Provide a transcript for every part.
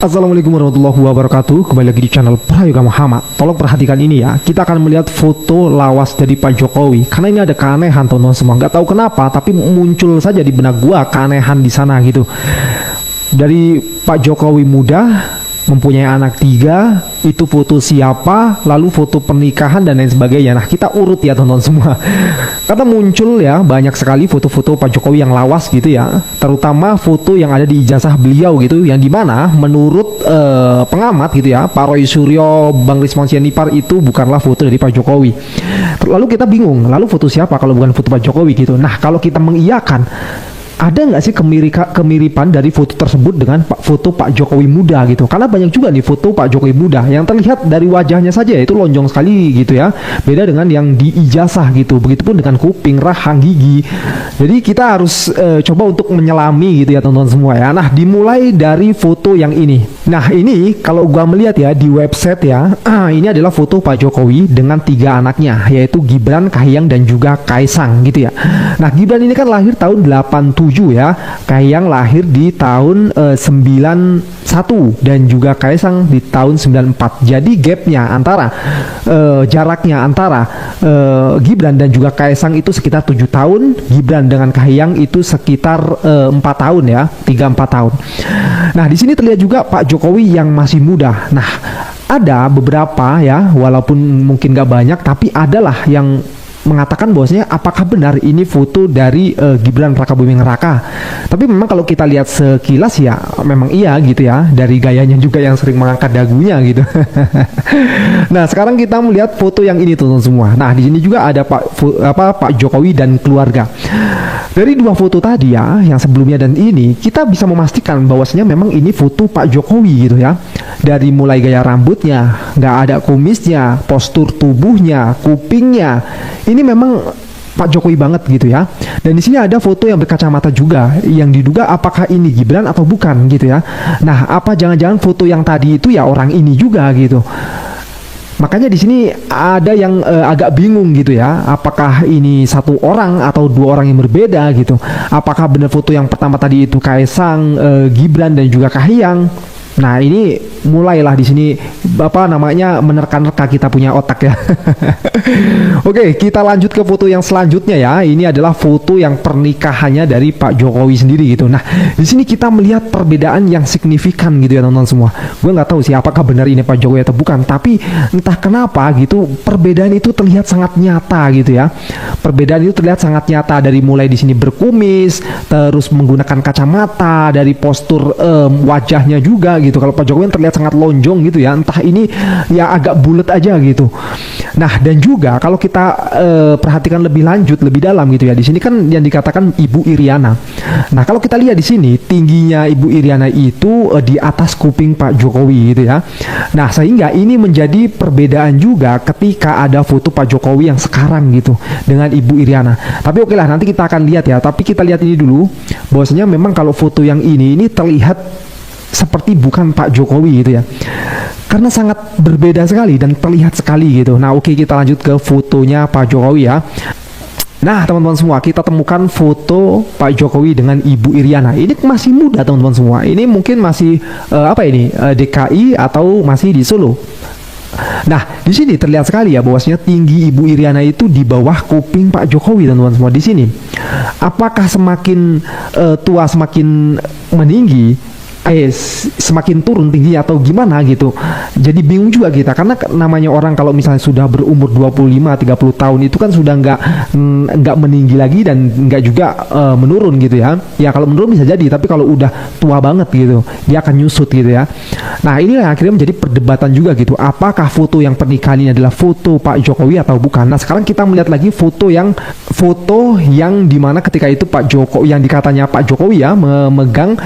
Assalamualaikum warahmatullahi wabarakatuh. Kembali lagi di channel Prayoga Muhammad. Tolong perhatikan ini ya. Kita akan melihat foto lawas dari Pak Jokowi. Karena ini ada keanehan teman-teman semua. Gak tahu kenapa, tapi muncul saja di benak gua keanehan di sana gitu. Dari Pak Jokowi muda, mempunyai anak 3, itu foto siapa, lalu foto pernikahan dan lain sebagainya. Nah, kita urut ya teman-teman semua. Karena muncul ya banyak sekali foto-foto Pak Jokowi yang lawas gitu ya, terutama foto yang ada di ijazah beliau gitu, yang dimana menurut pengamat gitu ya, Pak Roy Suryo, Bang Rismon Sianipar, itu bukanlah foto dari Pak Jokowi. Lalu kita bingung, lalu foto siapa kalau bukan foto Pak Jokowi gitu. Nah, kalau kita mengiyakan, ada nggak sih kemiripan dari foto tersebut dengan foto Pak Jokowi muda gitu? Karena banyak juga nih foto Pak Jokowi muda yang terlihat dari wajahnya saja itu lonjong sekali gitu ya. Beda dengan yang di ijazah gitu. Begitupun dengan kuping, rahang, gigi. Jadi kita harus coba untuk menyelami gitu ya teman-teman semua ya. Nah, dimulai dari foto yang ini. Nah, ini kalau gua melihat ya di website ya, ini adalah foto Pak Jokowi dengan 3 anaknya, yaitu Gibran, Kahiyang dan juga Kaisang gitu ya. Nah, Gibran ini kan lahir tahun 87 ya, Kahiyang lahir di tahun 91 dan juga Kaisang di tahun 94. Jadi gapnya antara jaraknya antara Gibran dan juga Kaisang itu sekitar 7 tahun. Gibran dengan Kahiyang itu sekitar 4 tahun ya, 3-4 tahun. Nah, di sini terlihat juga Pak Jokowi yang masih muda. Nah, ada beberapa ya, walaupun mungkin gak banyak, tapi adalah yang mengatakan bahwasanya apakah benar ini foto dari Gibran Rakabuming Raka. Tapi memang kalau kita lihat sekilas ya memang iya gitu ya, dari gayanya juga yang sering mengangkat dagunya gitu. Nah, sekarang kita melihat foto yang ini teman-teman semua. Nah, di sini juga ada Pak Jokowi dan keluarga. Dari 2 foto tadi ya, yang sebelumnya dan ini, kita bisa memastikan bahwasanya memang ini foto Pak Jokowi gitu ya. Dari mulai gaya rambutnya, nggak ada kumisnya, postur tubuhnya, kupingnya, ini memang Pak Jokowi banget gitu ya. Dan di sini ada foto yang berkacamata juga, yang diduga apakah ini Gibran atau bukan gitu ya. Nah, apa jangan-jangan foto yang tadi itu ya orang ini juga gitu. Makanya di sini ada yang agak bingung gitu ya, apakah ini satu orang atau 2 orang yang berbeda gitu. Apakah benar foto yang pertama tadi itu Kaisang, Gibran dan juga Kahiyang. Nah, ini mulailah di sini menerka-nerka kita punya otak ya. Oke, kita lanjut ke foto yang selanjutnya ya. Ini adalah foto yang pernikahannya dari Pak Jokowi sendiri gitu. Nah, di sini kita melihat perbedaan yang signifikan gitu ya teman-teman semua. Gue nggak tahu sih apakah benar ini Pak Jokowi atau bukan, tapi entah kenapa gitu perbedaan itu terlihat sangat nyata gitu ya. Perbedaan itu terlihat sangat nyata dari mulai di sini berkumis, terus menggunakan kacamata, dari postur wajahnya juga gitu. Kalau Pak Jokowi terlihat sangat lonjong gitu ya, entah ini ya agak bulat aja gitu. Nah, dan juga kalau kita perhatikan lebih lanjut, lebih dalam gitu ya, di sini kan yang dikatakan Ibu Iriana. Nah, kalau kita lihat di sini tingginya Ibu Iriana itu di atas kuping Pak Jokowi gitu ya. Nah, sehingga ini menjadi perbedaan juga ketika ada foto Pak Jokowi yang sekarang gitu dengan Ibu Iriana. Tapi oke lah, nanti kita akan lihat ya. Tapi kita lihat ini dulu, bahwasanya memang kalau foto yang ini terlihat seperti bukan Pak Jokowi gitu ya, karena sangat berbeda sekali dan terlihat sekali gitu. Nah, oke, kita lanjut ke fotonya Pak Jokowi ya. Nah, teman-teman semua, kita temukan foto Pak Jokowi dengan Ibu Iriana. Ini masih muda teman-teman semua. Ini mungkin masih DKI atau masih di Solo. Nah, di sini terlihat sekali ya bahwasanya tinggi Ibu Iriana itu di bawah kuping Pak Jokowi teman-teman semua. Di sini apakah semakin tua semakin meninggi, semakin turun tingginya atau gimana gitu. Jadi bingung juga kita, karena namanya orang kalau misalnya sudah berumur 25-30 tahun itu kan sudah nggak meninggi lagi dan nggak juga menurun gitu ya. Ya kalau menurun bisa jadi, tapi kalau udah tua banget gitu dia akan nyusut gitu ya. Nah, inilah akhirnya menjadi perdebatan juga gitu, apakah foto yang pernikahan ini adalah foto Pak Jokowi atau bukan. Nah, sekarang kita melihat lagi foto yang dimana ketika itu Pak Jokowi, yang dikatanya Pak Jokowi ya memegang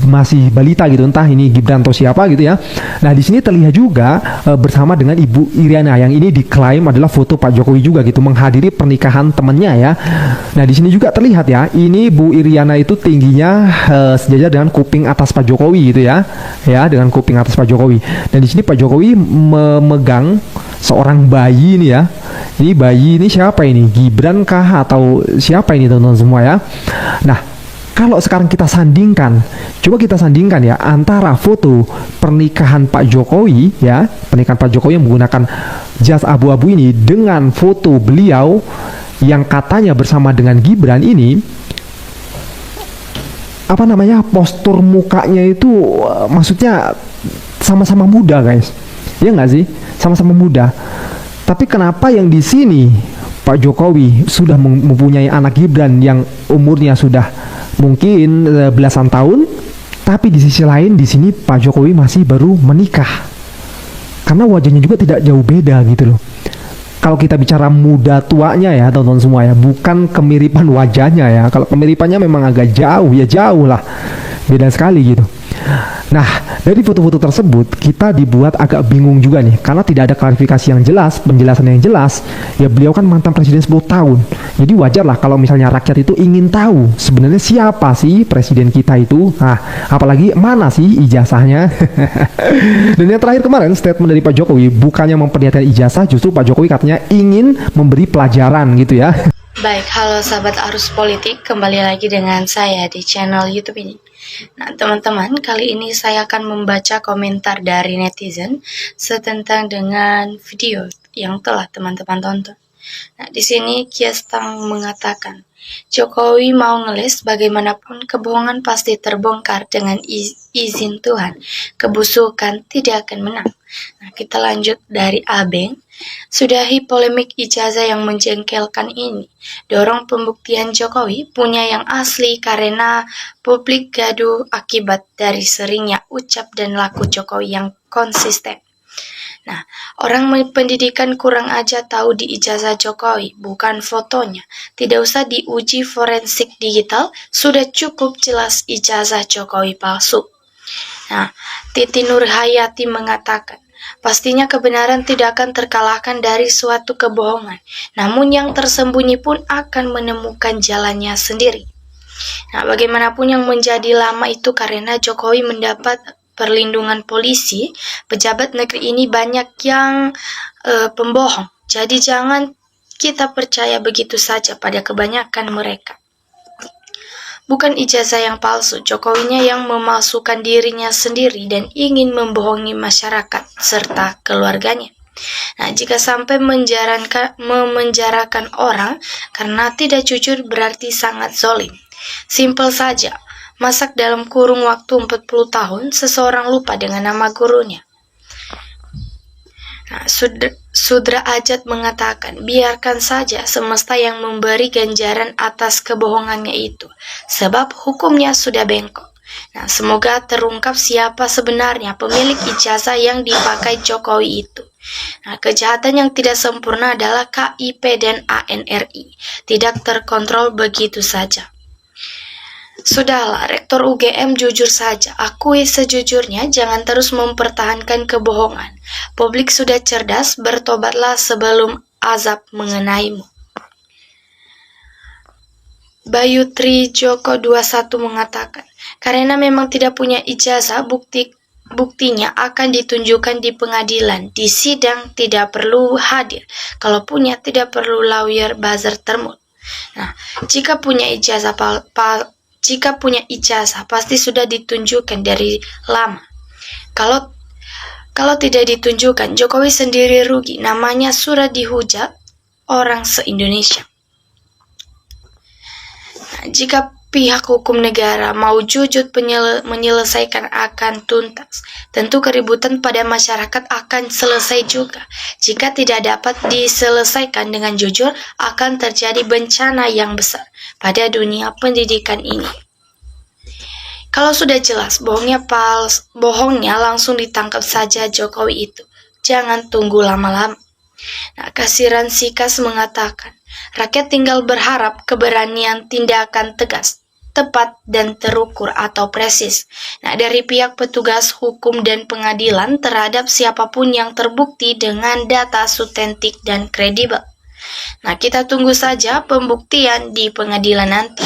masih balita gitu, entah ini Gibran atau siapa gitu ya. Nah, di sini terlihat juga bersama dengan Ibu Iriana, yang ini diklaim adalah foto Pak Jokowi juga gitu, menghadiri pernikahan temannya ya. Nah, di sini juga terlihat ya, ini Bu Iriana itu tingginya sejajar dengan kuping atas Pak Jokowi gitu ya, dengan kuping atas Pak Jokowi. Dan di sini Pak Jokowi memegang seorang bayi ini ya. Ini bayi ini siapa ini? Gibran kah atau siapa ini teman-teman semua ya? Nah, Kalau sekarang kita sandingkan, coba kita sandingkan ya antara foto pernikahan Pak Jokowi ya, pernikahan Pak Jokowi yang menggunakan jas abu-abu ini dengan foto beliau yang katanya bersama dengan Gibran ini, apa namanya, postur mukanya itu maksudnya sama-sama muda guys, ya nggak sih, sama-sama muda. Tapi kenapa yang di sini Pak Jokowi sudah mempunyai anak Gibran yang umurnya sudah mungkin belasan tahun, tapi di sisi lain di sini Pak Jokowi masih baru menikah. Karena wajahnya juga tidak jauh beda gitu loh. Kalau kita bicara muda tuanya ya teman-teman semua ya, bukan kemiripan wajahnya ya. Kalau kemiripannya memang agak jauh ya, jauh lah, beda sekali gitu. Nah, dari foto-foto tersebut kita dibuat agak bingung juga nih, karena tidak ada klarifikasi yang jelas, penjelasan yang jelas. Ya beliau kan mantan presiden 10 tahun. Jadi wajar lah kalau misalnya rakyat itu ingin tahu sebenarnya siapa sih presiden kita itu. Nah, apalagi mana sih ijazahnya. Dan yang terakhir kemarin statement dari Pak Jokowi bukannya memperlihatkan ijazah, justru Pak Jokowi katanya ingin memberi pelajaran gitu ya. Baik, halo sahabat arus politik, kembali lagi dengan saya di channel YouTube ini. Nah, teman-teman, kali ini saya akan membaca komentar dari netizen setentang dengan video yang telah teman-teman tonton. Nah, di sini Kiestang mengatakan, Jokowi mau ngeles, bagaimanapun kebohongan pasti terbongkar dengan izin Tuhan. Kebusukan tidak akan menang. Nah, kita lanjut dari Abeng. Sudahi polemik ijazah yang menjengkelkan ini. Dorong pembuktian Jokowi punya yang asli karena publik gaduh akibat dari seringnya ucap dan laku Jokowi yang konsisten. Nah, orang pendidikan kurang aja tahu di ijazah Jokowi, bukan fotonya. Tidak usah diuji forensik digital, sudah cukup jelas ijazah Jokowi palsu. Nah, Titi Nurhayati mengatakan, pastinya kebenaran tidak akan terkalahkan dari suatu kebohongan, namun yang tersembunyi pun akan menemukan jalannya sendiri. Nah, bagaimanapun yang menjadi lama itu karena Jokowi mendapat perlindungan polisi, pejabat negeri ini banyak yang pembohong. Jadi jangan kita percaya begitu saja pada kebanyakan mereka. Bukan ijazah yang palsu, Jokowinya yang memalsukan dirinya sendiri dan ingin membohongi masyarakat serta keluarganya. Nah, jika sampai memenjarakan orang karena tidak jujur berarti sangat zalim. Simpel saja, masak dalam kurung waktu 40 tahun, seseorang lupa dengan nama gurunya. Nah, Sudra Ajat mengatakan, biarkan saja semesta yang memberi ganjaran atas kebohongannya itu, sebab hukumnya sudah bengkok. Nah, semoga terungkap siapa sebenarnya pemilik ijazah yang dipakai Jokowi itu. Nah, kejahatan yang tidak sempurna adalah KIP dan ANRI, tidak terkontrol begitu saja. Sudahlah, Rektor UGM jujur saja, akui sejujurnya, jangan terus mempertahankan kebohongan. Publik sudah cerdas, bertobatlah sebelum azab mengenaimu. Bayu Tri Joko 21 mengatakan, karena memang tidak punya ijazah, buktinya akan ditunjukkan di pengadilan, di sidang tidak perlu hadir. Kalau punya tidak perlu lawyer buzzer termut. Nah, jika punya ijazah pasti sudah ditunjukkan dari lama. Kalau tidak ditunjukkan, Jokowi sendiri rugi. Namanya sudah dihujat orang se-Indonesia. Nah, jika pihak hukum negara mau jujur menyelesaikan akan tuntas, tentu keributan pada masyarakat akan selesai juga. Jika tidak dapat diselesaikan dengan jujur, akan terjadi bencana yang besar pada dunia pendidikan ini. Kalau sudah jelas bohongnya langsung ditangkap saja Jokowi itu. Jangan tunggu lama-lama. Nah, Kasiran Sikas mengatakan, rakyat tinggal berharap keberanian tindakan tegas, tepat dan terukur atau presis. Nah, dari pihak petugas hukum dan pengadilan terhadap siapapun yang terbukti dengan data sutentik dan kredibel. Nah, kita tunggu saja pembuktian di pengadilan nanti.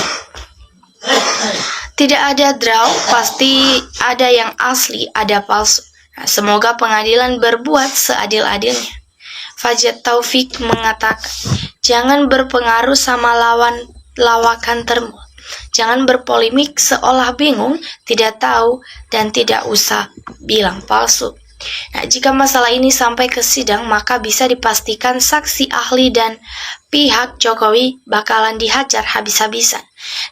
Tidak ada draw, pasti ada yang asli, ada palsu. Nah, semoga pengadilan berbuat seadil-adilnya. Fajat Taufik mengatakan, jangan berpengaruh sama lawakan termul. Jangan berpolemik seolah bingung, tidak tahu, dan tidak usah bilang palsu. Nah, jika masalah ini sampai ke sidang, maka bisa dipastikan saksi ahli dan pihak Jokowi bakalan dihajar habis-habisan.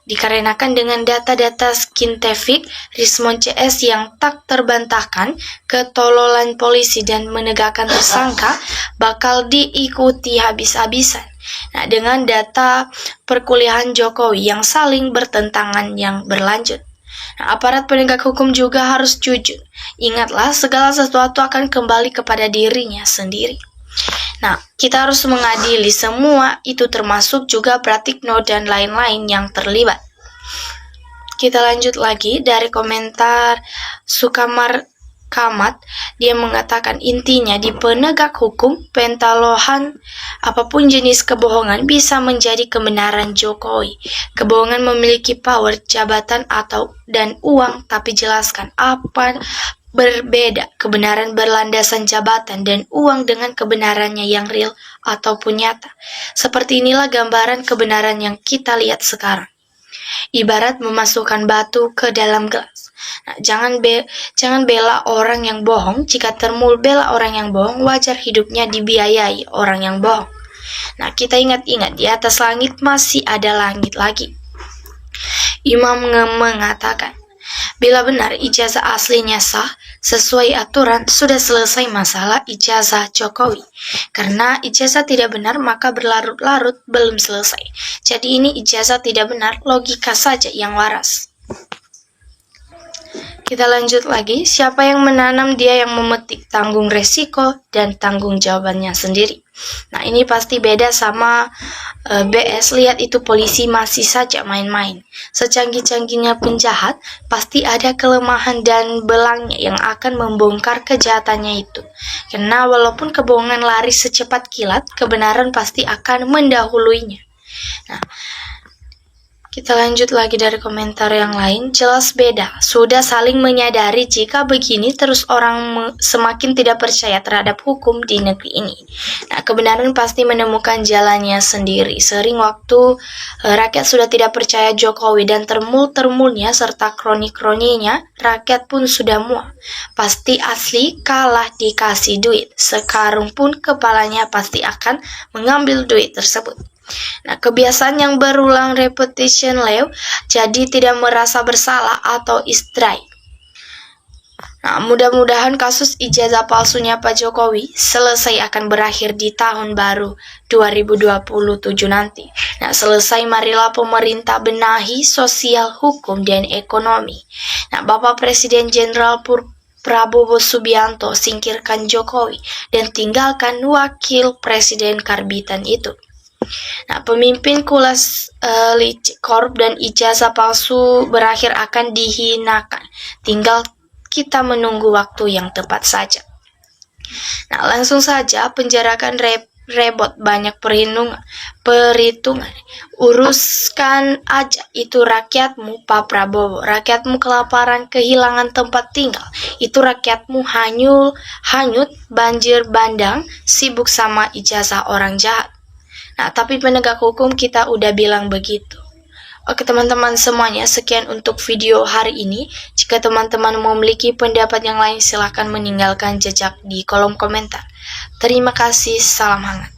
Dikarenakan dengan data-data skintefic Rismon CS yang tak terbantahkan, ketololan polisi dan menegakkan tersangka bakal diikuti habis-habisan. Nah, dengan data perkuliahan Jokowi yang saling bertentangan yang berlanjut. Nah, aparat penegak hukum juga harus jujur. Ingatlah, segala sesuatu akan kembali kepada dirinya sendiri. Nah, kita harus mengadili semua itu, termasuk juga Pratikno dan lain-lain yang terlibat. Kita lanjut lagi dari komentar Sukamar Kamat. Dia mengatakan intinya di penegak hukum, pentalohan apapun jenis kebohongan bisa menjadi kebenaran Jokowi. Kebohongan memiliki power, jabatan atau dan uang, tapi jelaskan apa berbeda kebenaran berlandasan jabatan dan uang dengan kebenarannya yang real ataupun nyata. Seperti inilah gambaran kebenaran yang kita lihat sekarang. Ibarat memasukkan batu ke dalam gelas. Nah, jangan bela orang yang bohong. Jika termul bela orang yang bohong, wajar hidupnya dibiayai orang yang bohong. Nah, kita ingat-ingat, di atas langit masih ada langit lagi. Imam mengatakan, bila benar ijazah aslinya sah, sesuai aturan, sudah selesai masalah ijazah Jokowi. Karena ijazah tidak benar, maka berlarut-larut belum selesai. Jadi ini ijazah tidak benar, logika saja yang waras. Kita lanjut lagi, siapa yang menanam dia yang memetik, tanggung resiko dan tanggung jawabannya sendiri. Nah, ini pasti beda sama BS. Lihat itu, polisi masih saja main-main. Secanggih-canggihnya penjahat, pasti ada kelemahan dan belangnya yang akan membongkar kejahatannya itu. Karena walaupun kebohongan lari secepat kilat, kebenaran pasti akan mendahuluinya. Nah, kita lanjut lagi dari komentar yang lain. Jelas beda. Sudah saling menyadari jika begini terus orang semakin tidak percaya terhadap hukum di negeri ini. Nah, kebenaran pasti menemukan jalannya sendiri. Sering waktu rakyat sudah tidak percaya Jokowi dan termul-termulnya serta kroni-kroninya, rakyat pun sudah muak. Pasti asli kalah dikasih duit. Sekarung pun kepalanya pasti akan mengambil duit tersebut. Nah, kebiasaan yang berulang, repetition lew, jadi tidak merasa bersalah atau istray. Nah, mudah-mudahan kasus ijazah palsunya Pak Jokowi selesai, akan berakhir di tahun baru 2027 nanti. Nah, selesai marilah pemerintah benahi sosial, hukum, dan ekonomi. Nah, Bapak Presiden Jenderal Prabowo Subianto singkirkan Jokowi dan tinggalkan wakil presiden karbitan itu. Nah, pemimpin kulas licik, korup, dan ijazah palsu berakhir akan dihinakan. Tinggal kita menunggu waktu yang tepat saja. Nah, langsung saja penjarakan rebot, banyak perhitungan. Uruskan aja itu rakyatmu, Pak Prabowo. Rakyatmu kelaparan, kehilangan tempat tinggal. Itu rakyatmu hanyut, banjir bandang, sibuk sama ijazah orang jahat. Nah, tapi penegak hukum kita udah bilang begitu. Oke teman-teman semuanya, sekian untuk video hari ini. Jika teman-teman memiliki pendapat yang lain, silahkan meninggalkan jejak di kolom komentar. Terima kasih, salam hangat.